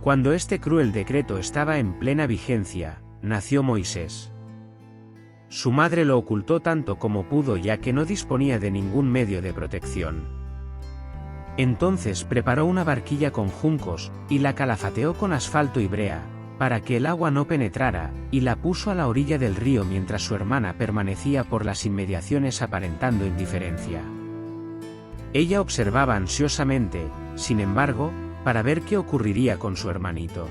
Cuando este cruel decreto estaba en plena vigencia, nació Moisés. Su madre lo ocultó tanto como pudo ya que no disponía de ningún medio de protección. Entonces preparó una barquilla con juncos, y la calafateó con asfalto y brea, para que el agua no penetrara, y la puso a la orilla del río mientras su hermana permanecía por las inmediaciones aparentando indiferencia. Ella observaba ansiosamente, sin embargo, para ver qué ocurriría con su hermanito.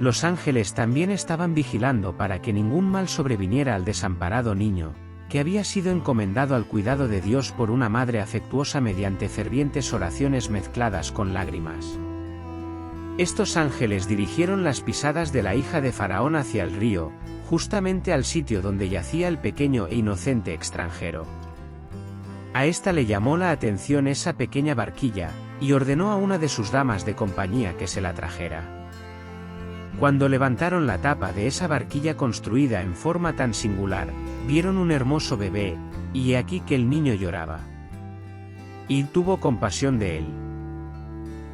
Los ángeles también estaban vigilando para que ningún mal sobreviniera al desamparado niño, que había sido encomendado al cuidado de Dios por una madre afectuosa mediante fervientes oraciones mezcladas con lágrimas. Estos ángeles dirigieron las pisadas de la hija de Faraón hacia el río, justamente al sitio donde yacía el pequeño e inocente extranjero. A esta le llamó la atención esa pequeña barquilla, y ordenó a una de sus damas de compañía que se la trajera. Cuando levantaron la tapa de esa barquilla construida en forma tan singular, vieron un hermoso bebé, y he aquí que el niño lloraba. Y tuvo compasión de él.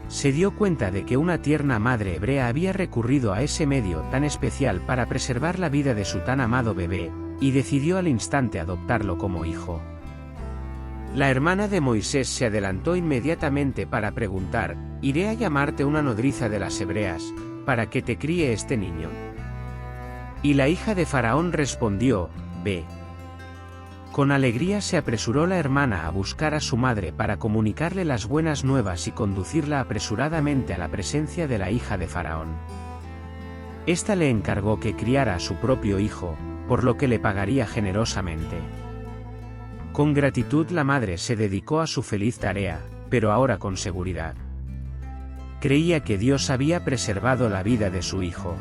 Se dio cuenta de que una tierna madre hebrea había recurrido a ese medio tan especial para preservar la vida de su tan amado bebé, y decidió al instante adoptarlo como hijo. La hermana de Moisés se adelantó inmediatamente para preguntar: «¿Iré a llamarte una nodriza de las hebreas, para que te críe este niño?» Y la hija de Faraón respondió: «Ve». Con alegría se apresuró la hermana a buscar a su madre para comunicarle las buenas nuevas y conducirla apresuradamente a la presencia de la hija de Faraón. Ésta le encargó que criara a su propio hijo, por lo que le pagaría generosamente. Con gratitud la madre se dedicó a su feliz tarea, pero ahora con seguridad. Creía que Dios había preservado la vida de su hijo.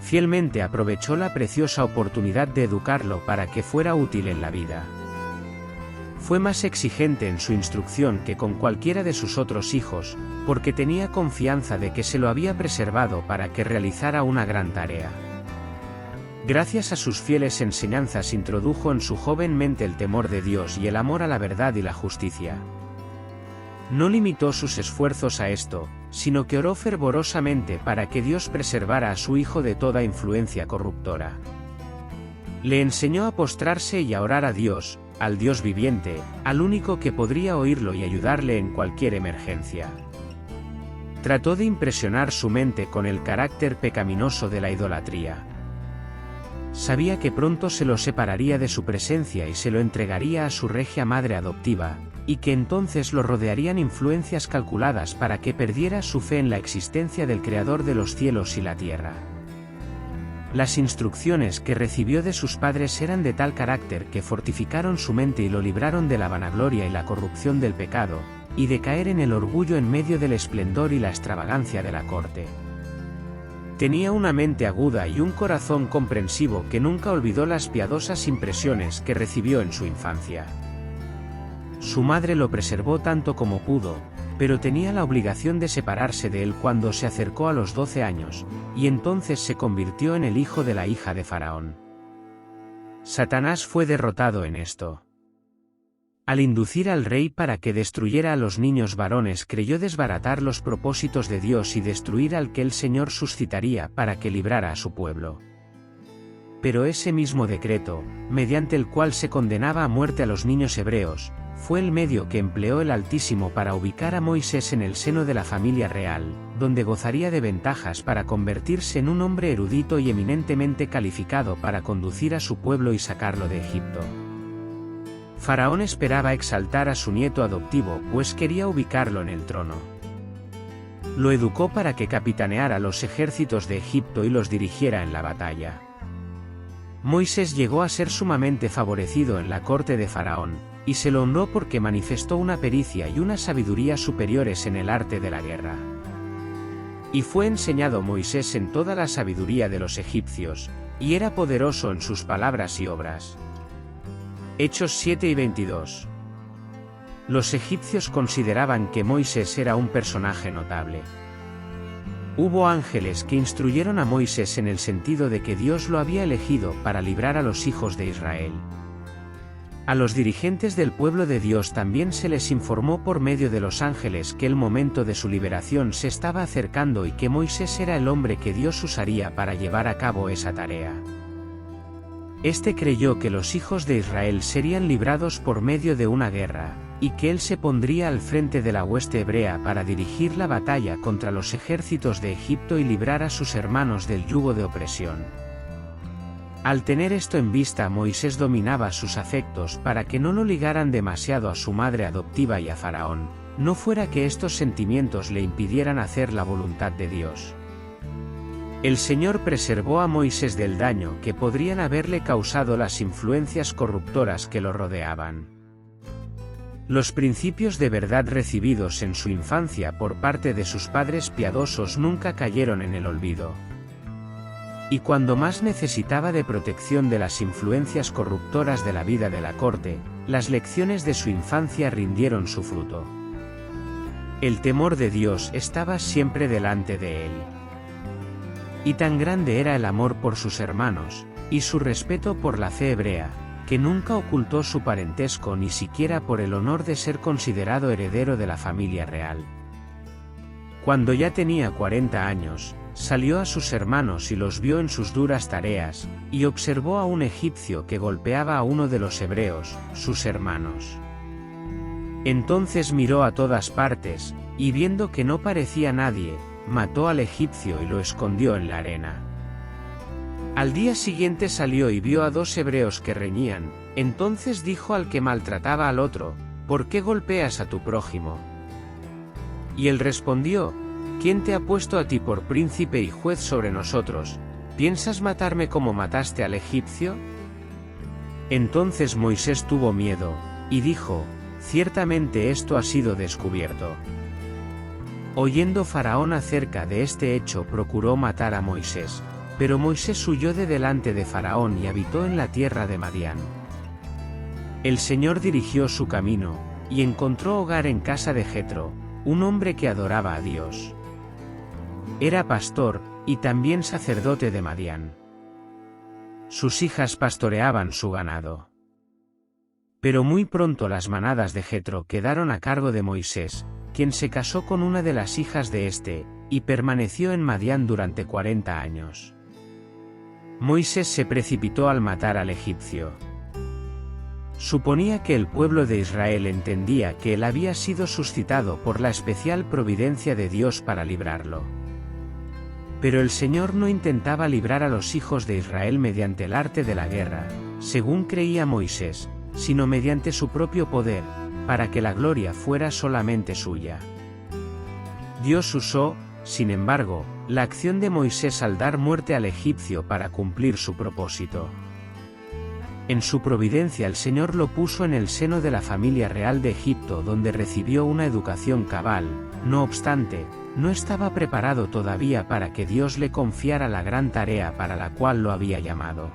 Fielmente aprovechó la preciosa oportunidad de educarlo para que fuera útil en la vida. Fue más exigente en su instrucción que con cualquiera de sus otros hijos, porque tenía confianza de que se lo había preservado para que realizara una gran tarea. Gracias a sus fieles enseñanzas introdujo en su joven mente el temor de Dios y el amor a la verdad y la justicia. No limitó sus esfuerzos a esto, sino que oró fervorosamente para que Dios preservara a su hijo de toda influencia corruptora. Le enseñó a postrarse y a orar a Dios, al Dios viviente, al único que podría oírlo y ayudarle en cualquier emergencia. Trató de impresionar su mente con el carácter pecaminoso de la idolatría. Sabía que pronto se lo separaría de su presencia y se lo entregaría a su regia madre adoptiva, y que entonces lo rodearían influencias calculadas para que perdiera su fe en la existencia del Creador de los cielos y la tierra. Las instrucciones que recibió de sus padres eran de tal carácter que fortificaron su mente y lo libraron de la vanagloria y la corrupción del pecado, y de caer en el orgullo en medio del esplendor y la extravagancia de la corte. Tenía una mente aguda y un corazón comprensivo que nunca olvidó las piadosas impresiones que recibió en su infancia. Su madre lo preservó tanto como pudo, pero tenía la obligación de separarse de él cuando se acercó a los 12 años, y entonces se convirtió en el hijo de la hija de Faraón. Satanás fue derrotado en esto. Al inducir al rey para que destruyera a los niños varones, creyó desbaratar los propósitos de Dios y destruir al que el Señor suscitaría para que librara a su pueblo. Pero ese mismo decreto, mediante el cual se condenaba a muerte a los niños hebreos, fue el medio que empleó el Altísimo para ubicar a Moisés en el seno de la familia real, donde gozaría de ventajas para convertirse en un hombre erudito y eminentemente calificado para conducir a su pueblo y sacarlo de Egipto. Faraón esperaba exaltar a su nieto adoptivo, pues quería ubicarlo en el trono. Lo educó para que capitaneara los ejércitos de Egipto y los dirigiera en la batalla. Moisés llegó a ser sumamente favorecido en la corte de Faraón, y se lo honró porque manifestó una pericia y una sabiduría superiores en el arte de la guerra. Y fue enseñado Moisés en toda la sabiduría de los egipcios, y era poderoso en sus palabras y obras. Hechos 7 y 22. Los egipcios consideraban que Moisés era un personaje notable. Hubo ángeles que instruyeron a Moisés en el sentido de que Dios lo había elegido para librar a los hijos de Israel. A los dirigentes del pueblo de Dios también se les informó por medio de los ángeles que el momento de su liberación se estaba acercando y que Moisés era el hombre que Dios usaría para llevar a cabo esa tarea. Este creyó que los hijos de Israel serían librados por medio de una guerra, y que él se pondría al frente de la hueste hebrea para dirigir la batalla contra los ejércitos de Egipto y librar a sus hermanos del yugo de opresión. Al tener esto en vista, Moisés dominaba sus afectos para que no lo ligaran demasiado a su madre adoptiva y a Faraón, no fuera que estos sentimientos le impidieran hacer la voluntad de Dios. El Señor preservó a Moisés del daño que podrían haberle causado las influencias corruptoras que lo rodeaban. Los principios de verdad recibidos en su infancia por parte de sus padres piadosos nunca cayeron en el olvido. Y cuando más necesitaba de protección de las influencias corruptoras de la vida de la corte, las lecciones de su infancia rindieron su fruto. El temor de Dios estaba siempre delante de él. Y tan grande era el amor por sus hermanos, y su respeto por la fe hebrea, que nunca ocultó su parentesco ni siquiera por el honor de ser considerado heredero de la familia real. Cuando ya tenía 40 años, salió a sus hermanos y los vio en sus duras tareas, y observó a un egipcio que golpeaba a uno de los hebreos, sus hermanos. Entonces miró a todas partes, y viendo que no parecía nadie, mató al egipcio y lo escondió en la arena. Al día siguiente salió y vio a 2 hebreos que reñían, entonces dijo al que maltrataba al otro, ¿por qué golpeas a tu prójimo? Y él respondió, ¿quién te ha puesto a ti por príncipe y juez sobre nosotros? ¿Piensas matarme como mataste al egipcio? Entonces Moisés tuvo miedo, y dijo, ciertamente esto ha sido descubierto. Oyendo Faraón acerca de este hecho procuró matar a Moisés, pero Moisés huyó de delante de Faraón y habitó en la tierra de Madián. El Señor dirigió su camino, y encontró hogar en casa de Jetro, un hombre que adoraba a Dios. Era pastor, y también sacerdote de Madián. Sus hijas pastoreaban su ganado. Pero muy pronto las manadas de Jetro quedaron a cargo de Moisés, quien se casó con una de las hijas de éste, y permaneció en Madián durante 40 años. Moisés se precipitó al matar al egipcio. Suponía que el pueblo de Israel entendía que él había sido suscitado por la especial providencia de Dios para librarlo. Pero el Señor no intentaba librar a los hijos de Israel mediante el arte de la guerra, según creía Moisés, sino mediante su propio poder, para que la gloria fuera solamente suya. Dios usó, sin embargo, la acción de Moisés al dar muerte al egipcio para cumplir su propósito. En su providencia el Señor lo puso en el seno de la familia real de Egipto, donde recibió una educación cabal. No obstante, no estaba preparado todavía para que Dios le confiara la gran tarea para la cual lo había llamado.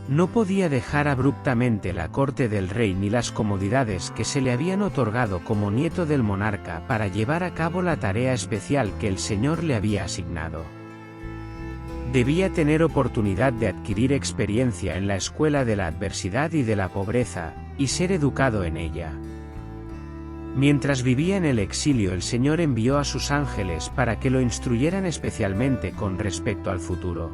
No podía dejar abruptamente la corte del rey ni las comodidades que se le habían otorgado como nieto del monarca para llevar a cabo la tarea especial que el Señor le había asignado. Debía tener oportunidad de adquirir experiencia en la escuela de la adversidad y de la pobreza, y ser educado en ella. Mientras vivía en el exilio, el Señor envió a sus ángeles para que lo instruyeran especialmente con respecto al futuro.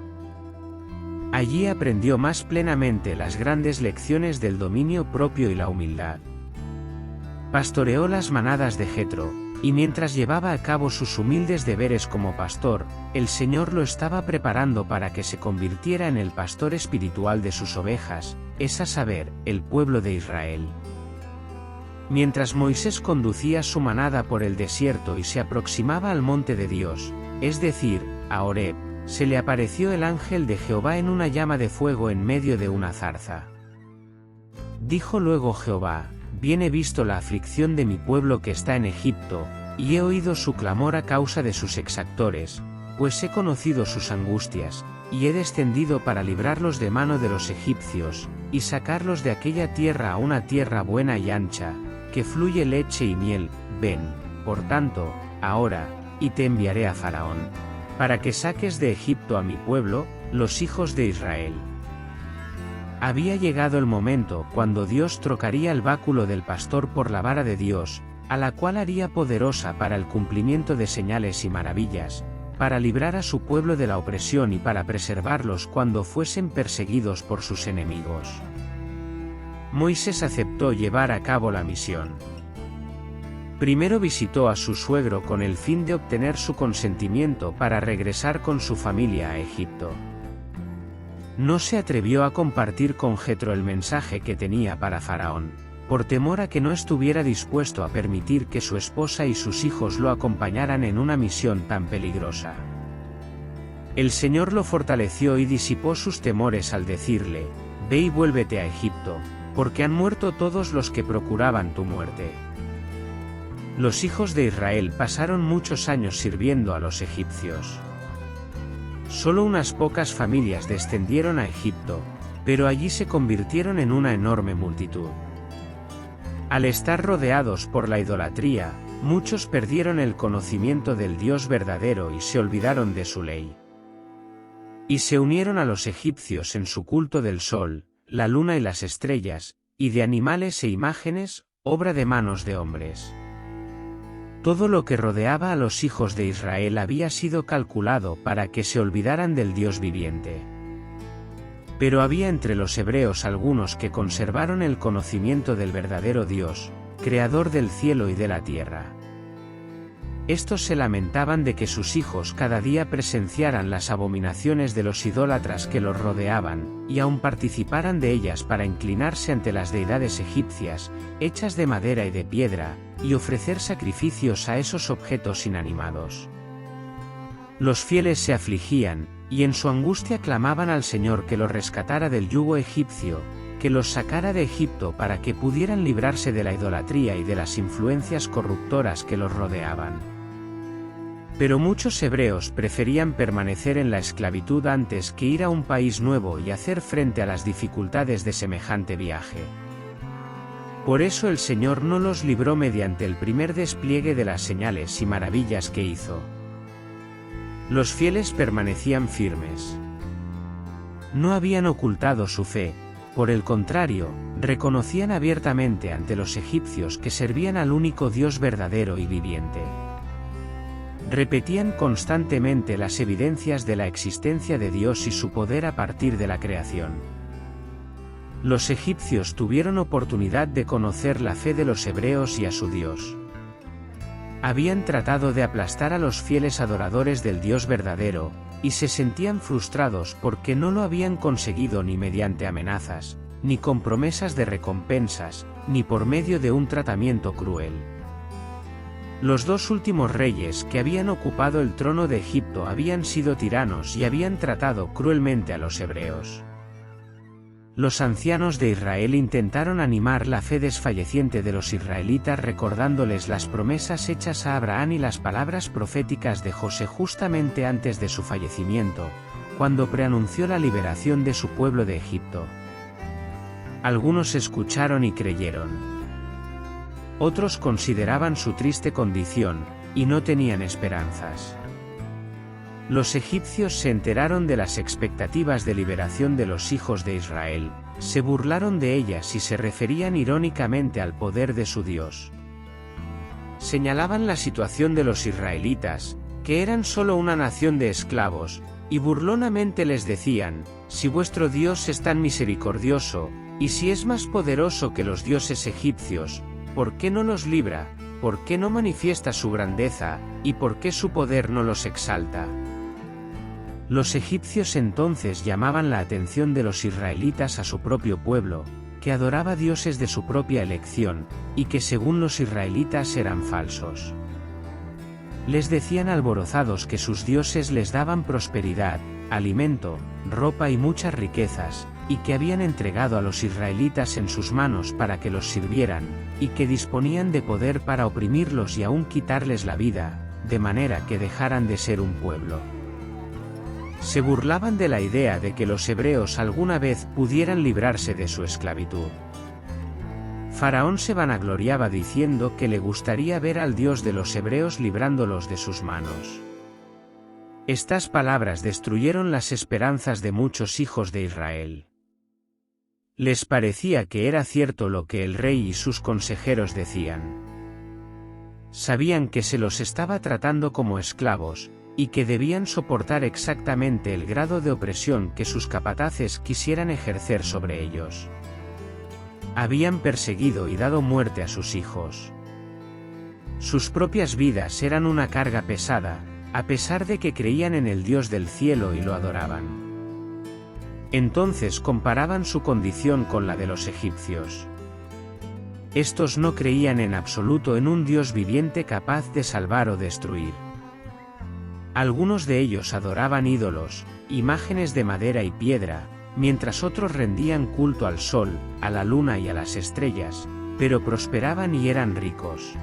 Allí aprendió más plenamente las grandes lecciones del dominio propio y la humildad. Pastoreó las manadas de Jetro, y mientras llevaba a cabo sus humildes deberes como pastor, el Señor lo estaba preparando para que se convirtiera en el pastor espiritual de sus ovejas, es a saber, el pueblo de Israel. Mientras Moisés conducía su manada por el desierto y se aproximaba al monte de Dios, es decir, a Horeb, se le apareció el ángel de Jehová en una llama de fuego en medio de una zarza. Dijo luego Jehová: bien he visto la aflicción de mi pueblo que está en Egipto, y he oído su clamor a causa de sus exactores, pues he conocido sus angustias, y he descendido para librarlos de mano de los egipcios, y sacarlos de aquella tierra a una tierra buena y ancha, que fluye leche y miel. Ven, por tanto, ahora, y te enviaré a Faraón, para que saques de Egipto a mi pueblo, los hijos de Israel. Había llegado el momento cuando Dios trocaría el báculo del pastor por la vara de Dios, a la cual haría poderosa para el cumplimiento de señales y maravillas, para librar a su pueblo de la opresión y para preservarlos cuando fuesen perseguidos por sus enemigos. Moisés aceptó llevar a cabo la misión. Primero visitó a su suegro con el fin de obtener su consentimiento para regresar con su familia a Egipto. No se atrevió a compartir con Jetro el mensaje que tenía para Faraón, por temor a que no estuviera dispuesto a permitir que su esposa y sus hijos lo acompañaran en una misión tan peligrosa. El Señor lo fortaleció y disipó sus temores al decirle: «Ve y vuélvete a Egipto, porque han muerto todos los que procuraban tu muerte». Los hijos de Israel pasaron muchos años sirviendo a los egipcios. Solo unas pocas familias descendieron a Egipto, pero allí se convirtieron en una enorme multitud. Al estar rodeados por la idolatría, muchos perdieron el conocimiento del Dios verdadero y se olvidaron de su ley. Y se unieron a los egipcios en su culto del sol, la luna y las estrellas, y de animales e imágenes, obra de manos de hombres. Todo lo que rodeaba a los hijos de Israel había sido calculado para que se olvidaran del Dios viviente. Pero había entre los hebreos algunos que conservaron el conocimiento del verdadero Dios, creador del cielo y de la tierra. Estos se lamentaban de que sus hijos cada día presenciaran las abominaciones de los idólatras que los rodeaban, y aún participaran de ellas para inclinarse ante las deidades egipcias, hechas de madera y de piedra, y ofrecer sacrificios a esos objetos inanimados. Los fieles se afligían, y en su angustia clamaban al Señor que los rescatara del yugo egipcio, que los sacara de Egipto para que pudieran librarse de la idolatría y de las influencias corruptoras que los rodeaban. Pero muchos hebreos preferían permanecer en la esclavitud antes que ir a un país nuevo y hacer frente a las dificultades de semejante viaje. Por eso el Señor no los libró mediante el primer despliegue de las señales y maravillas que hizo. Los fieles permanecían firmes. No habían ocultado su fe, por el contrario, reconocían abiertamente ante los egipcios que servían al único Dios verdadero y viviente. Repetían constantemente las evidencias de la existencia de Dios y su poder a partir de la creación. Los egipcios tuvieron oportunidad de conocer la fe de los hebreos y a su Dios. Habían tratado de aplastar a los fieles adoradores del Dios verdadero, y se sentían frustrados porque no lo habían conseguido ni mediante amenazas, ni con promesas de recompensas, ni por medio de un tratamiento cruel. Los dos últimos reyes que habían ocupado el trono de Egipto habían sido tiranos y habían tratado cruelmente a los hebreos. Los ancianos de Israel intentaron animar la fe desfalleciente de los israelitas recordándoles las promesas hechas a Abraham y las palabras proféticas de José justamente antes de su fallecimiento, cuando preanunció la liberación de su pueblo de Egipto. Algunos escucharon y creyeron. Otros consideraban su triste condición, y no tenían esperanzas. Los egipcios se enteraron de las expectativas de liberación de los hijos de Israel, se burlaron de ellas y se referían irónicamente al poder de su Dios. Señalaban la situación de los israelitas, que eran solo una nación de esclavos, y burlonamente les decían: si vuestro Dios es tan misericordioso, y si es más poderoso que los dioses egipcios, ¿por qué no los libra? ¿Por qué no manifiesta su grandeza? ¿Y por qué su poder no los exalta? Los egipcios entonces llamaban la atención de los israelitas a su propio pueblo, que adoraba dioses de su propia elección, y que según los israelitas eran falsos. Les decían alborozados que sus dioses les daban prosperidad, alimento, ropa y muchas riquezas, y que habían entregado a los israelitas en sus manos para que los sirvieran, y que disponían de poder para oprimirlos y aún quitarles la vida, de manera que dejaran de ser un pueblo. Se burlaban de la idea de que los hebreos alguna vez pudieran librarse de su esclavitud. Faraón se vanagloriaba diciendo que le gustaría ver al Dios de los hebreos librándolos de sus manos. Estas palabras destruyeron las esperanzas de muchos hijos de Israel. Les parecía que era cierto lo que el rey y sus consejeros decían. Sabían que se los estaba tratando como esclavos, y que debían soportar exactamente el grado de opresión que sus capataces quisieran ejercer sobre ellos. Habían perseguido y dado muerte a sus hijos. Sus propias vidas eran una carga pesada, a pesar de que creían en el Dios del cielo y lo adoraban. Entonces comparaban su condición con la de los egipcios. Estos no creían en absoluto en un Dios viviente capaz de salvar o destruir. Algunos de ellos adoraban ídolos, imágenes de madera y piedra, mientras otros rendían culto al sol, a la luna y a las estrellas, pero prosperaban y eran ricos.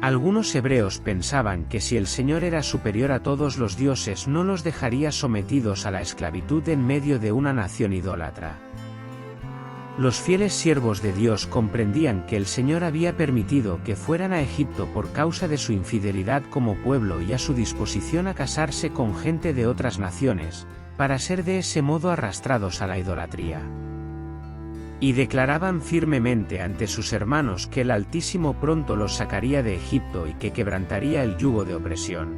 Algunos hebreos pensaban que si el Señor era superior a todos los dioses no los dejaría sometidos a la esclavitud en medio de una nación idólatra. Los fieles siervos de Dios comprendían que el Señor había permitido que fueran a Egipto por causa de su infidelidad como pueblo y a su disposición a casarse con gente de otras naciones, para ser de ese modo arrastrados a la idolatría. Y declaraban firmemente ante sus hermanos que el Altísimo pronto los sacaría de Egipto y que quebrantaría el yugo de opresión.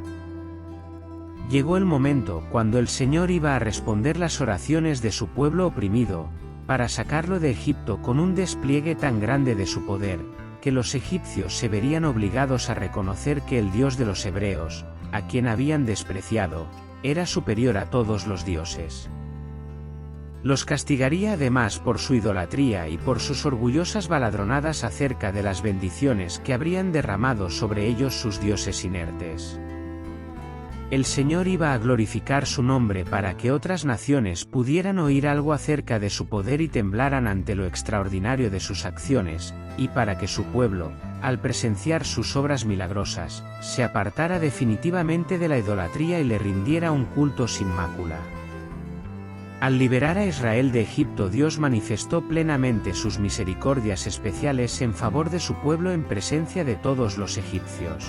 Llegó el momento cuando el Señor iba a responder las oraciones de su pueblo oprimido, para sacarlo de Egipto con un despliegue tan grande de su poder, que los egipcios se verían obligados a reconocer que el Dios de los hebreos, a quien habían despreciado, era superior a todos los dioses. Los castigaría además por su idolatría y por sus orgullosas baladronadas acerca de las bendiciones que habrían derramado sobre ellos sus dioses inertes. El Señor iba a glorificar su nombre para que otras naciones pudieran oír algo acerca de su poder y temblaran ante lo extraordinario de sus acciones, y para que su pueblo, al presenciar sus obras milagrosas, se apartara definitivamente de la idolatría y le rindiera un culto sin mácula. Al liberar a Israel de Egipto, Dios manifestó plenamente sus misericordias especiales en favor de su pueblo en presencia de todos los egipcios.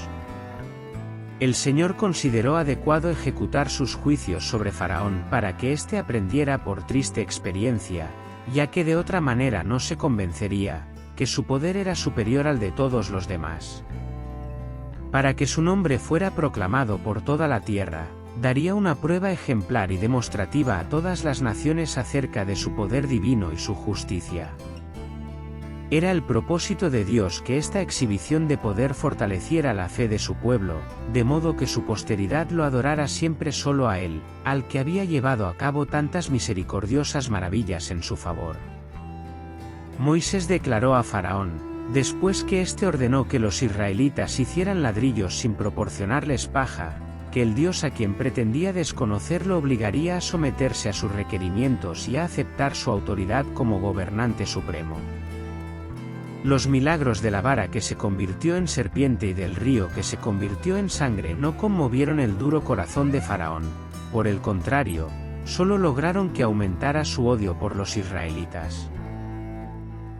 El Señor consideró adecuado ejecutar sus juicios sobre Faraón para que éste aprendiera por triste experiencia, ya que de otra manera no se convencería, que su poder era superior al de todos los demás. Para que su nombre fuera proclamado por toda la tierra, daría una prueba ejemplar y demostrativa a todas las naciones acerca de su poder divino y su justicia. Era el propósito de Dios que esta exhibición de poder fortaleciera la fe de su pueblo, de modo que su posteridad lo adorara siempre solo a Él, al que había llevado a cabo tantas misericordiosas maravillas en su favor. Moisés declaró a Faraón, después que éste ordenó que los israelitas hicieran ladrillos sin proporcionarles paja, que el Dios a quien pretendía desconocer lo obligaría a someterse a sus requerimientos y a aceptar su autoridad como gobernante supremo. Los milagros de la vara que se convirtió en serpiente y del río que se convirtió en sangre no conmovieron el duro corazón de Faraón, por el contrario, solo lograron que aumentara su odio por los israelitas.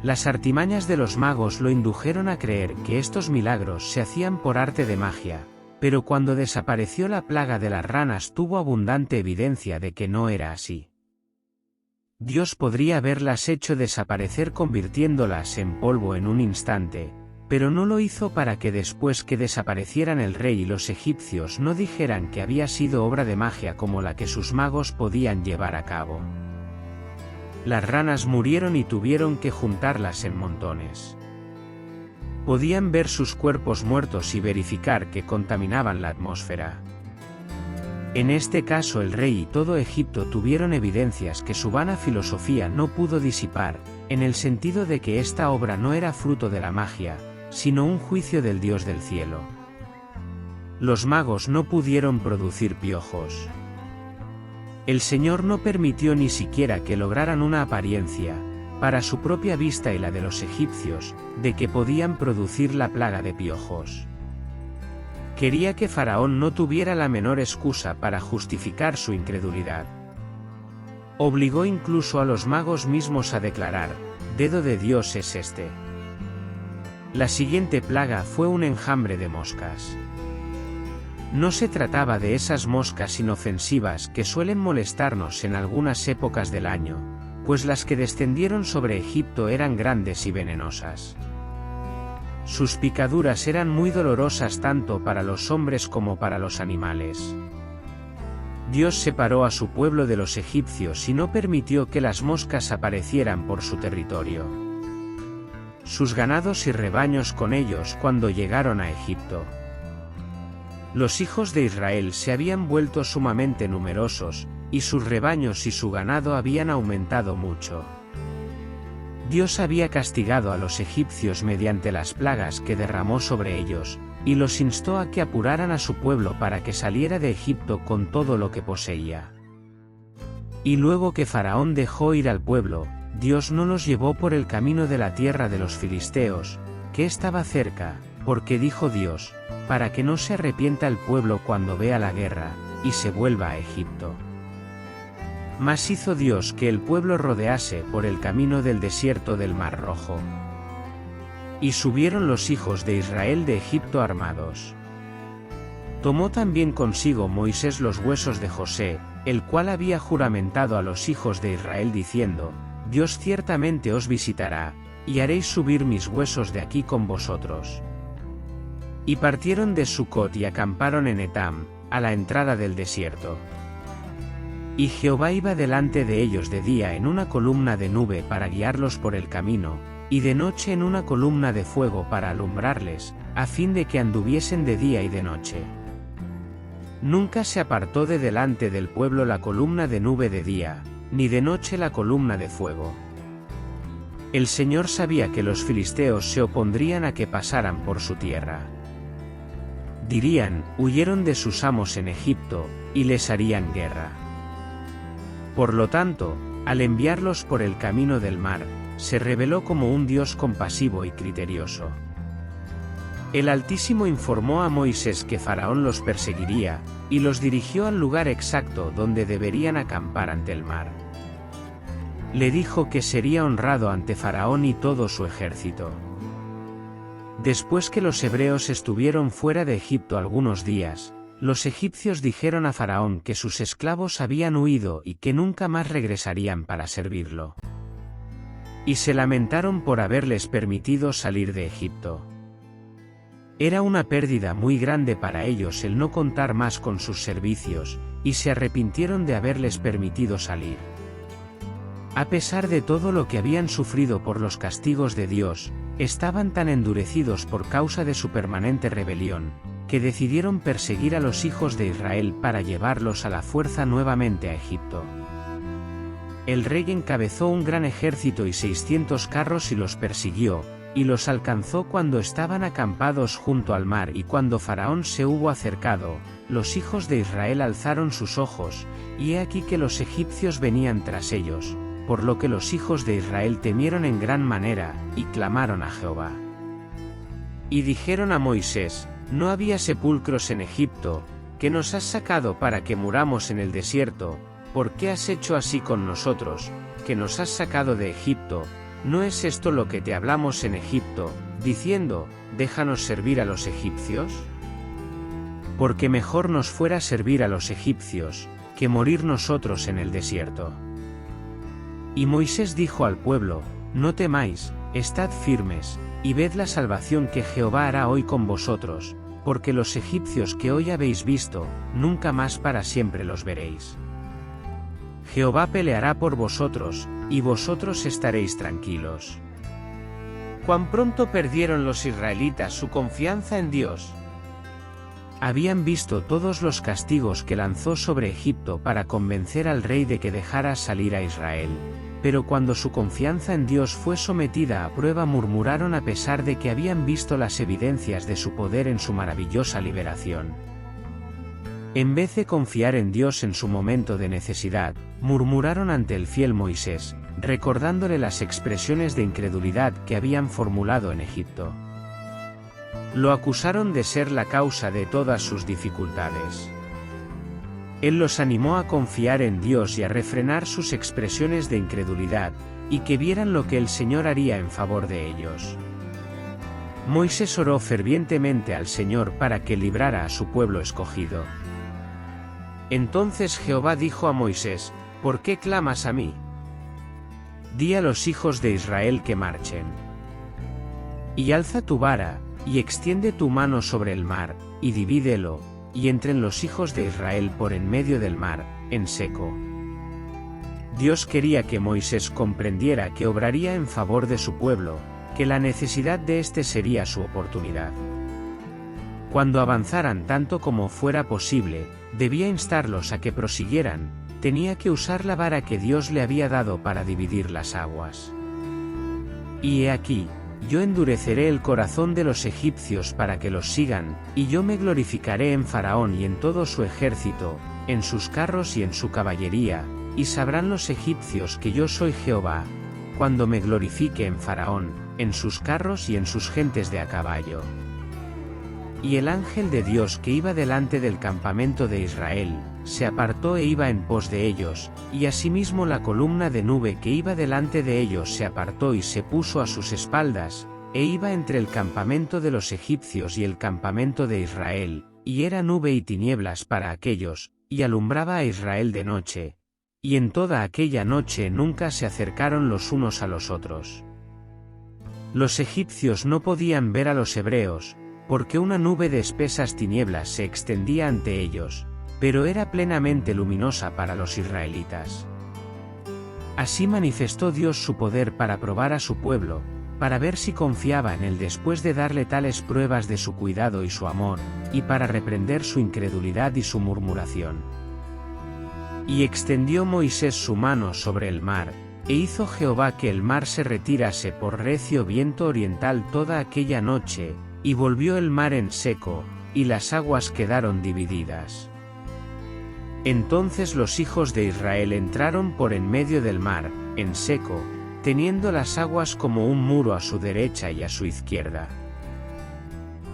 Las artimañas de los magos lo indujeron a creer que estos milagros se hacían por arte de magia, pero cuando desapareció la plaga de las ranas tuvo abundante evidencia de que no era así. Dios podría haberlas hecho desaparecer convirtiéndolas en polvo en un instante, pero no lo hizo para que después que desaparecieran el rey y los egipcios no dijeran que había sido obra de magia como la que sus magos podían llevar a cabo. Las ranas murieron y tuvieron que juntarlas en montones. Podían ver sus cuerpos muertos y verificar que contaminaban la atmósfera. En este caso el rey y todo Egipto tuvieron evidencias que su vana filosofía no pudo disipar, en el sentido de que esta obra no era fruto de la magia, sino un juicio del Dios del cielo. Los magos no pudieron producir piojos. El Señor no permitió ni siquiera que lograran una apariencia, para su propia vista y la de los egipcios, de que podían producir la plaga de piojos. Quería que Faraón no tuviera la menor excusa para justificar su incredulidad. Obligó incluso a los magos mismos a declarar, «Dedo de Dios es este». La siguiente plaga fue un enjambre de moscas. No se trataba de esas moscas inofensivas que suelen molestarnos en algunas épocas del año, pues las que descendieron sobre Egipto eran grandes y venenosas. Sus picaduras eran muy dolorosas tanto para los hombres como para los animales. Dios separó a su pueblo de los egipcios y no permitió que las moscas aparecieran por su territorio. Sus ganados y rebaños con ellos cuando llegaron a Egipto. Los hijos de Israel se habían vuelto sumamente numerosos, y sus rebaños y su ganado habían aumentado mucho. Dios había castigado a los egipcios mediante las plagas que derramó sobre ellos, y los instó a que apuraran a su pueblo para que saliera de Egipto con todo lo que poseía. Y luego que Faraón dejó ir al pueblo, Dios no los llevó por el camino de la tierra de los filisteos, que estaba cerca, porque dijo Dios, para que no se arrepienta el pueblo cuando vea la guerra, y se vuelva a Egipto. Mas hizo Dios que el pueblo rodease por el camino del desierto del Mar Rojo. Y subieron los hijos de Israel de Egipto armados. Tomó también consigo Moisés los huesos de José, el cual había juramentado a los hijos de Israel diciendo, Dios ciertamente os visitará, y haréis subir mis huesos de aquí con vosotros. Y partieron de Sucot y acamparon en Etam, a la entrada del desierto. Y Jehová iba delante de ellos de día en una columna de nube para guiarlos por el camino, y de noche en una columna de fuego para alumbrarles, a fin de que anduviesen de día y de noche. Nunca se apartó de delante del pueblo la columna de nube de día, ni de noche la columna de fuego. El Señor sabía que los filisteos se opondrían a que pasaran por su tierra. Dirían, huyeron de sus amos en Egipto, y les harían guerra. Por lo tanto, al enviarlos por el camino del mar, se reveló como un Dios compasivo y criterioso. El Altísimo informó a Moisés que Faraón los perseguiría, y los dirigió al lugar exacto donde deberían acampar ante el mar. Le dijo que sería honrado ante Faraón y todo su ejército. Después que los hebreos estuvieron fuera de Egipto algunos días, los egipcios dijeron a Faraón que sus esclavos habían huido y que nunca más regresarían para servirlo. Y se lamentaron por haberles permitido salir de Egipto. Era una pérdida muy grande para ellos el no contar más con sus servicios, y se arrepintieron de haberles permitido salir. A pesar de todo lo que habían sufrido por los castigos de Dios, estaban tan endurecidos por causa de su permanente rebelión, que decidieron perseguir a los hijos de Israel para llevarlos a la fuerza nuevamente a Egipto. El rey encabezó un gran ejército y 600 carros y los persiguió, y los alcanzó cuando estaban acampados junto al mar, y cuando Faraón se hubo acercado, los hijos de Israel alzaron sus ojos, y he aquí que los egipcios venían tras ellos, por lo que los hijos de Israel temieron en gran manera, y clamaron a Jehová. Y dijeron a Moisés, ¿no había sepulcros en Egipto, que nos has sacado para que muramos en el desierto? ¿Por qué has hecho así con nosotros, que nos has sacado de Egipto? ¿No es esto lo que te hablamos en Egipto, diciendo, déjanos servir a los egipcios? Porque mejor nos fuera servir a los egipcios, que morir nosotros en el desierto. Y Moisés dijo al pueblo, no temáis, estad firmes, y ved la salvación que Jehová hará hoy con vosotros, porque los egipcios que hoy habéis visto, nunca más para siempre los veréis. Jehová peleará por vosotros, y vosotros estaréis tranquilos. Cuán pronto perdieron los israelitas su confianza en Dios. Habían visto todos los castigos que lanzó sobre Egipto para convencer al rey de que dejara salir a Israel, pero cuando su confianza en Dios fue sometida a prueba murmuraron a pesar de que habían visto las evidencias de su poder en su maravillosa liberación. En vez de confiar en Dios en su momento de necesidad, murmuraron ante el fiel Moisés, recordándole las expresiones de incredulidad que habían formulado en Egipto. Lo acusaron de ser la causa de todas sus dificultades. Él los animó a confiar en Dios y a refrenar sus expresiones de incredulidad, y que vieran lo que el Señor haría en favor de ellos. Moisés oró fervientemente al Señor para que librara a su pueblo escogido. Entonces Jehová dijo a Moisés, ¿por qué clamas a mí? Di a los hijos de Israel que marchen. Y alza tu vara, y extiende tu mano sobre el mar, y divídelo, y entren los hijos de Israel por en medio del mar, en seco. Dios quería que Moisés comprendiera que obraría en favor de su pueblo, que la necesidad de éste sería su oportunidad. Cuando avanzaran tanto como fuera posible, debía instarlos a que prosiguieran, tenía que usar la vara que Dios le había dado para dividir las aguas. Y he aquí, yo endureceré el corazón de los egipcios para que los sigan, y yo me glorificaré en Faraón y en todo su ejército, en sus carros y en su caballería, y sabrán los egipcios que yo soy Jehová, cuando me glorifique en Faraón, en sus carros y en sus gentes de a caballo. Y el ángel de Dios que iba delante del campamento de Israel, se apartó e iba en pos de ellos, y asimismo la columna de nube que iba delante de ellos se apartó y se puso a sus espaldas, e iba entre el campamento de los egipcios y el campamento de Israel, y era nube y tinieblas para aquellos, y alumbraba a Israel de noche. Y en toda aquella noche nunca se acercaron los unos a los otros. Los egipcios no podían ver a los hebreos, porque una nube de espesas tinieblas se extendía ante ellos, pero era plenamente luminosa para los israelitas. Así manifestó Dios su poder para probar a su pueblo, para ver si confiaba en él después de darle tales pruebas de su cuidado y su amor, y para reprender su incredulidad y su murmuración. Y extendió Moisés su mano sobre el mar, e hizo Jehová que el mar se retirase por recio viento oriental toda aquella noche, y volvió el mar en seco, y las aguas quedaron divididas. Entonces los hijos de Israel entraron por en medio del mar, en seco, teniendo las aguas como un muro a su derecha y a su izquierda.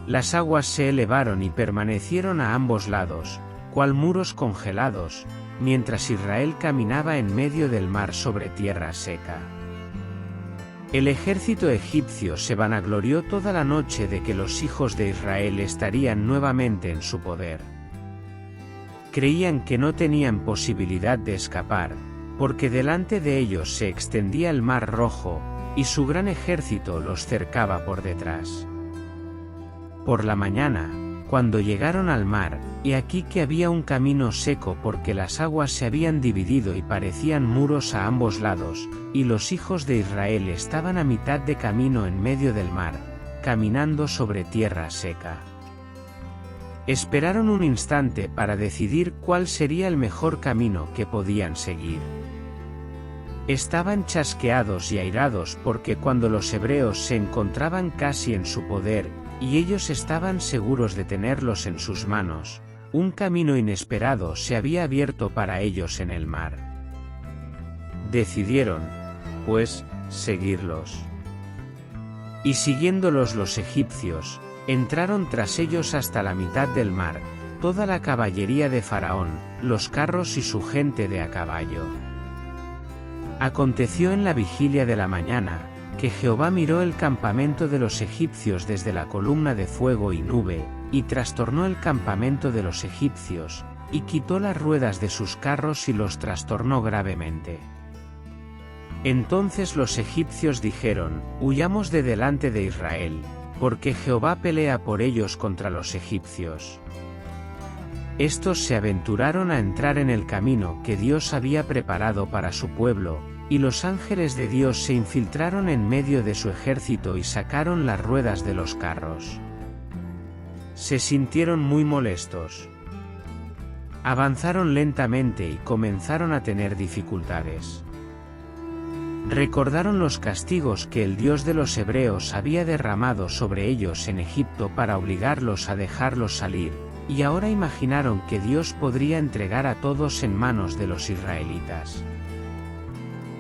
Las aguas se elevaron y permanecieron a ambos lados, cual muros congelados, mientras Israel caminaba en medio del mar sobre tierra seca. El ejército egipcio se vanaglorió toda la noche de que los hijos de Israel estarían nuevamente en su poder. Creían que no tenían posibilidad de escapar, porque delante de ellos se extendía el mar Rojo, y su gran ejército los cercaba por detrás. Por la mañana, cuando llegaron al mar, he aquí que había un camino seco porque las aguas se habían dividido y parecían muros a ambos lados, y los hijos de Israel estaban a mitad de camino en medio del mar, caminando sobre tierra seca. Esperaron un instante para decidir cuál sería el mejor camino que podían seguir. Estaban chasqueados y airados porque cuando los hebreos se encontraban casi en su poder, y ellos estaban seguros de tenerlos en sus manos, un camino inesperado se había abierto para ellos en el mar. Decidieron, pues, seguirlos. Y siguiéndolos los egipcios, entraron tras ellos hasta la mitad del mar, toda la caballería de Faraón, los carros y su gente de a caballo. Aconteció en la vigilia de la mañana, que Jehová miró el campamento de los egipcios desde la columna de fuego y nube, y trastornó el campamento de los egipcios, y quitó las ruedas de sus carros y los trastornó gravemente. Entonces los egipcios dijeron, huyamos de delante de Israel, porque Jehová pelea por ellos contra los egipcios. Estos se aventuraron a entrar en el camino que Dios había preparado para su pueblo, y los ángeles de Dios se infiltraron en medio de su ejército y sacaron las ruedas de los carros. Se sintieron muy molestos. Avanzaron lentamente y comenzaron a tener dificultades. Recordaron los castigos que el Dios de los hebreos había derramado sobre ellos en Egipto para obligarlos a dejarlos salir, y ahora imaginaron que Dios podría entregar a todos en manos de los israelitas.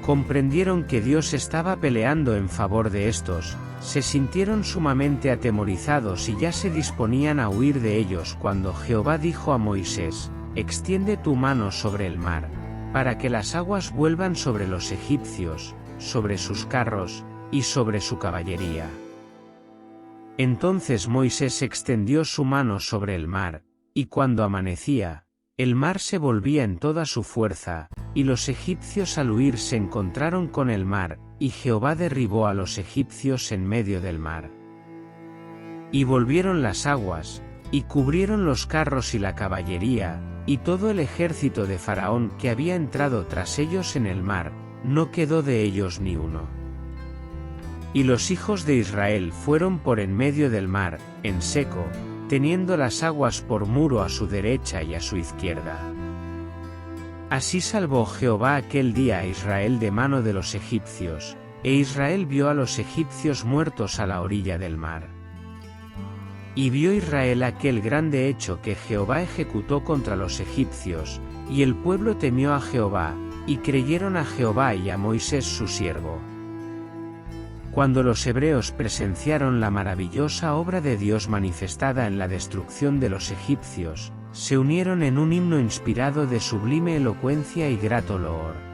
Comprendieron que Dios estaba peleando en favor de estos, se sintieron sumamente atemorizados y ya se disponían a huir de ellos cuando Jehová dijo a Moisés, extiende tu mano sobre el mar, para que las aguas vuelvan sobre los egipcios, sobre sus carros, y sobre su caballería. Entonces Moisés extendió su mano sobre el mar, y cuando amanecía, El mar se volvía en toda su fuerza, y los egipcios al huir se encontraron con el mar, y Jehová derribó a los egipcios en medio del mar. Y volvieron las aguas, y cubrieron los carros y la caballería, y todo el ejército de Faraón que había entrado tras ellos en el mar, no quedó de ellos ni uno. Y los hijos de Israel fueron por en medio del mar, en seco, teniendo las aguas por muro a su derecha y a su izquierda. Así salvó Jehová aquel día a Israel de mano de los egipcios, e Israel vio a los egipcios muertos a la orilla del mar. Y vio Israel aquel grande hecho que Jehová ejecutó contra los egipcios, y el pueblo temió a Jehová, y creyeron a Jehová y a Moisés su siervo. Cuando los hebreos presenciaron la maravillosa obra de Dios manifestada en la destrucción de los egipcios, se unieron en un himno inspirado de sublime elocuencia y grato loor.